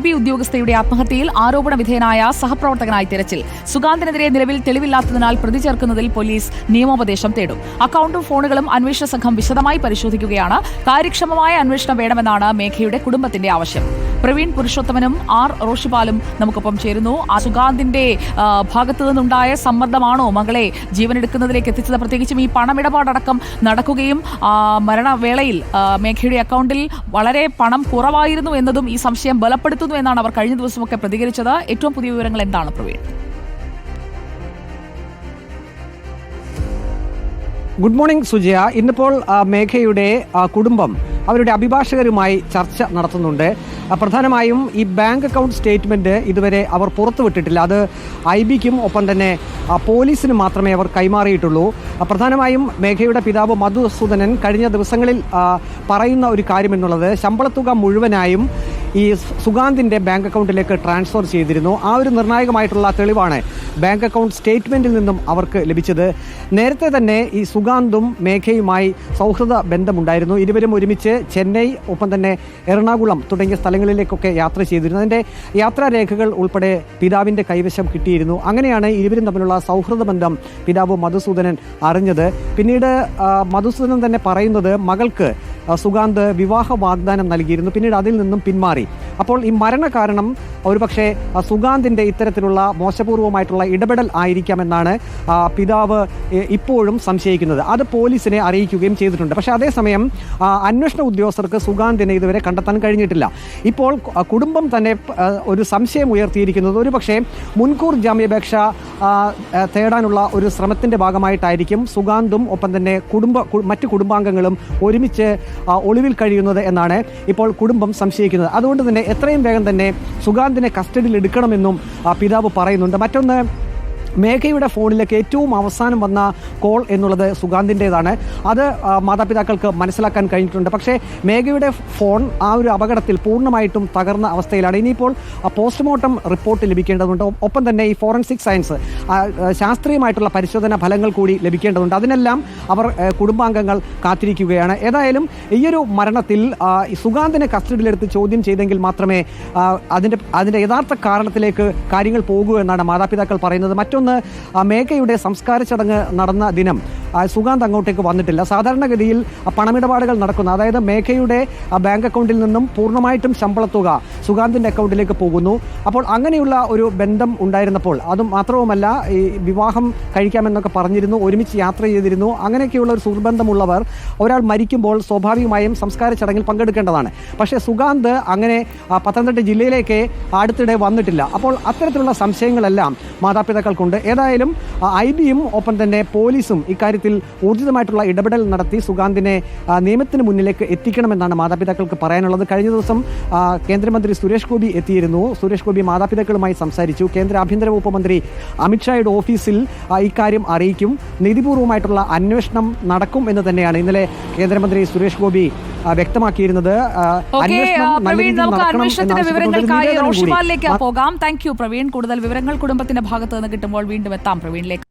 IB ഉദ്യോഗസ്ഥയുടെ ആത്മഹത്യയിൽ ആരോപണ വിധേയനായ സഹപ്രവർത്തകനായി തിരച്ചിൽ. സുഗാന്തിനെതിരെ നിലവിൽ തെളിവില്ലാത്തതിനാൽ പ്രതി ചേർക്കുന്നതിൽ പോലീസ് നിയമോപദേശം തേടും. അക്കൌണ്ടും ഫോണുകളും അന്വേഷണ സംഘം വിശദമായി പരിശോധിക്കുകയാണ്. കാര്യക്ഷമമായ അന്വേഷണം വേണമെന്നാണ് മേഘയുടെ കുടുംബത്തിന്റെ ആവശ്യം. പ്രവീൺ പുരുഷോത്തമനും R റോഷിപാലും നമുക്കൊപ്പം ചേരുന്നു. സുഗാന്തിന്റെ ഭാഗത്തു നിന്നുണ്ടായ സമ്മർദ്ദമാണോ മകളെ ജീവനെടുക്കുന്നതിലേക്ക് എത്തിച്ചത്? പ്രത്യേകിച്ചും ഈ പണമിടപാടടക്കം നടക്കുകയും മരണവേളയിൽ മേഘയുടെ അക്കൗണ്ടിൽ വളരെ പണം കുറവായിരുന്നു എന്നതും ഈ സംശയം ബലപ്പെടുത്തുന്നു എന്നാണ് അവർ കഴിഞ്ഞ ദിവസമൊക്കെ പ്രതികരിച്ചത്. ഏറ്റവും പുതിയ വിവരങ്ങൾ എന്താണ് പ്രവീൺ? Good morning Sujaya. ഇന്നിപ്പോൾ മേഘയുടെ കുടുംബം അവരുടെ അഭിഭാഷകരുമായി ചർച്ച നടത്തുന്നുണ്ട്. പ്രധാനമായും ഈ ബാങ്ക് അക്കൗണ്ട് സ്റ്റേറ്റ്മെന്റ് ഇതുവരെ അവർ പുറത്തുവിട്ടിട്ടില്ല. അത് IBക്കും ഒപ്പം തന്നെ പോലീസിനും മാത്രമേ അവർ കൈമാറിയിട്ടുള്ളൂ. പ്രധാനമായും മേഘയുടെ പിതാവ് മധുസൂദനൻ കഴിഞ്ഞ ദിവസങ്ങളിൽ പറയുന്ന ഒരു കാര്യം എന്നുള്ളത് ശമ്പളത്തുക മുഴുവനായും ഈ സുഗാന്തിന്റെ ബാങ്ക് അക്കൗണ്ടിലേക്ക് ട്രാൻസ്ഫർ ചെയ്തിരുന്നു. ആ ഒരു നിർണായകമായിട്ടുള്ള തെളിവാണ് ബാങ്ക് അക്കൗണ്ട് സ്റ്റേറ്റ്മെന്റിൽ നിന്നും അവർക്ക് ലഭിച്ചത്. നേരത്തെ തന്നെ ഈ സുഗാന്തും മേഘയുമായി സൗഹൃദ ബന്ധമുണ്ടായിരുന്നു. ഇരുവരും ഒരുമിച്ച് ചെന്നൈ ഒപ്പം തന്നെ എറണാകുളം തുടങ്ങിയ സ്ഥലങ്ങളിലേക്കൊക്കെ യാത്ര ചെയ്തിരുന്നു. അതിൻ്റെ യാത്രാരേഖകൾ ഉൾപ്പെടെ പിതാവിൻ്റെ കൈവശം കിട്ടിയിരുന്നു. അങ്ങനെയാണ് ഇരുവരും തമ്മിലുള്ള സൗഹൃദ ബന്ധം പിതാവ് മധുസൂദനൻ അറിഞ്ഞത്. പിന്നീട് മധുസൂദനൻ തന്നെ പറയുന്നത് മകൾക്ക് സുഗാന്ത് വിവാഹ വാഗ്ദാനം നൽകിയിരുന്നു. പിന്നീട് അതിൽ നിന്നും പിന്മാറി. അപ്പോൾ ഈ മരണകാരണം ഒരുപക്ഷെ സുഗാന്തിൻ്റെ ഇത്തരത്തിലുള്ള മോശപൂർവമായിട്ടുള്ള ഇടപെടൽ ആയിരിക്കാമെന്നാണ് പിതാവ് ഇപ്പോഴും സംശയിക്കുന്നത്. അത് പോലീസിനെ അറിയിക്കുകയും ചെയ്തിട്ടുണ്ട്. പക്ഷേ അതേസമയം അന്വേഷണ ഉദ്യോഗസ്ഥർക്ക് സുഗാന്തിനെ ഇതുവരെ കണ്ടെത്താൻ കഴിഞ്ഞിട്ടില്ല. ഇപ്പോൾ കുടുംബം തന്നെ ഒരു സംശയം ഉയർത്തിയിരിക്കുന്നത് ഒരുപക്ഷെ മുൻകൂർ ജാമ്യാപേക്ഷ തേടാനുള്ള ഒരു ശ്രമത്തിൻ്റെ ഭാഗമായിട്ടായിരിക്കും സുഗാന്തും ഒപ്പം തന്നെ മറ്റു കുടുംബാംഗങ്ങളും ഒരുമിച്ച് ഒളിവിൽ കഴിയുന്നത് എന്നാണ് ഇപ്പോൾ കുടുംബം സംശയിക്കുന്നത്. അതുകൊണ്ട് തന്നെ എത്രയും വേഗം തന്നെ സുഗാന്തിനെ കസ്റ്റഡിയിൽ എടുക്കണമെന്നും പിതാവ് പറയുന്നുണ്ട്. മറ്റൊന്ന്, മേഘയുടെ ഫോണിലേക്ക് ഏറ്റവും അവസാനം വന്ന കോൾ എന്നുള്ളത് സുഗാന്തിൻ്റേതാണ്. അത് മാതാപിതാക്കൾക്ക് മനസ്സിലാക്കാൻ കഴിഞ്ഞിട്ടുണ്ട്. പക്ഷേ മേഘയുടെ ഫോൺ ആ ഒരു അപകടത്തിൽ പൂർണ്ണമായിട്ടും തകർന്ന അവസ്ഥയിലാണ്. ഇനിയിപ്പോൾ പോസ്റ്റ്മോർട്ടം റിപ്പോർട്ട് ലഭിക്കേണ്ടതുണ്ട്. ഒപ്പം തന്നെ ഈ ഫോറൻസിക് സയൻസ് ശാസ്ത്രീയമായിട്ടുള്ള പരിശോധനാ ഫലങ്ങൾ കൂടി ലഭിക്കേണ്ടതുണ്ട്. അതിനെല്ലാം അവർ കുടുംബാംഗങ്ങൾ കാത്തിരിക്കുകയാണ്. ഏതായാലും ഈയൊരു മരണത്തിൽ സുഗാന്തിനെ കസ്റ്റഡിയിലെടുത്ത് ചോദ്യം ചെയ്തെങ്കിൽ മാത്രമേ അതിൻ്റെ യഥാർത്ഥ കാരണത്തിലേക്ക് കാര്യങ്ങൾ പോകൂ എന്നാണ് മാതാപിതാക്കൾ പറയുന്നത്. മറ്റൊന്ന്, മേഘയുടെ സംസ്കാര ചടങ്ങ് നടന്ന ദിനം സുഗാന്ത് അങ്ങോട്ടേക്ക് വന്നിട്ടില്ല. സാധാരണഗതിയിൽ പണമിടപാടുകൾ നടക്കുന്ന, അതായത് മേഘയുടെ ബാങ്ക് അക്കൗണ്ടിൽ നിന്നും പൂർണ്ണമായിട്ടും ശമ്പളത്തുക സുഗാന്തിൻ്റെ അക്കൗണ്ടിലേക്ക് പോകുന്നു. അപ്പോൾ അങ്ങനെയുള്ള ഒരു ബന്ധം ഉണ്ടായിരുന്നപ്പോൾ, അതും മാത്രവുമല്ല ഈ വിവാഹം കഴിക്കാമെന്നൊക്കെ പറഞ്ഞിരുന്നു, ഒരുമിച്ച് യാത്ര ചെയ്തിരുന്നു. അങ്ങനെയൊക്കെയുള്ള ഒരു സുഹൃബന്ധമുള്ളവർ ഒരാൾ മരിക്കുമ്പോൾ സ്വാഭാവികമായും സംസ്കാര ചടങ്ങിൽ പങ്കെടുക്കേണ്ടതാണ്. പക്ഷേ സുഗാന്ത് അങ്ങനെ പത്തനംതിട്ട ജില്ലയിലേക്ക് അടുത്തിടെ വന്നിട്ടില്ല. അപ്പോൾ അത്തരത്തിലുള്ള സംശയങ്ങളെല്ലാം മാതാപിതാക്കൾക്കുണ്ട്. ഏതായാലും IBയും ഒപ്പം തന്നെ പോലീസും ഇക്കാര്യത്തിൽ ഊർജിതമായിട്ടുള്ള ഇടപെടൽ നടത്തി സുഗാന്തിനെ നിയമത്തിന് മുന്നിലേക്ക് എത്തിക്കണമെന്നാണ് മാതാപിതാക്കൾക്ക് പറയാനുള്ളത്. കഴിഞ്ഞ ദിവസം കേന്ദ്രമന്ത്രി സുരേഷ് ഗോപി എത്തിയിരുന്നു. സുരേഷ് ഗോപി മാതാപിതാക്കളുമായി സംസാരിച്ചു. കേന്ദ്ര ആഭ്യന്തര വകുപ്പ് മന്ത്രി അമിത്ഷായുടെ ഓഫീസിൽ ഇക്കാര്യം അറിയിക്കും. നീതിപൂർവമായിട്ടുള്ള അന്വേഷണം നടക്കും എന്ന് തന്നെയാണ് ഇന്നലെ കേന്ദ്രമന്ത്രി സുരേഷ് ഗോപി വ്യക്തമാക്കിയിരുന്നത്. അന്വേഷണത്തിന്റെ വിവരങ്ങൾക്കായി റോഷിപാലിലേക്ക് പോകാം. Thank you Praveen. കൂടുതൽ വിവരങ്ങൾ കുടുംബത്തിന്റെ ഭാഗത്ത് നിന്ന് കിട്ടുമ്പോൾ വീണ്ടും എത്താം പ്രവീണിലേക്ക്.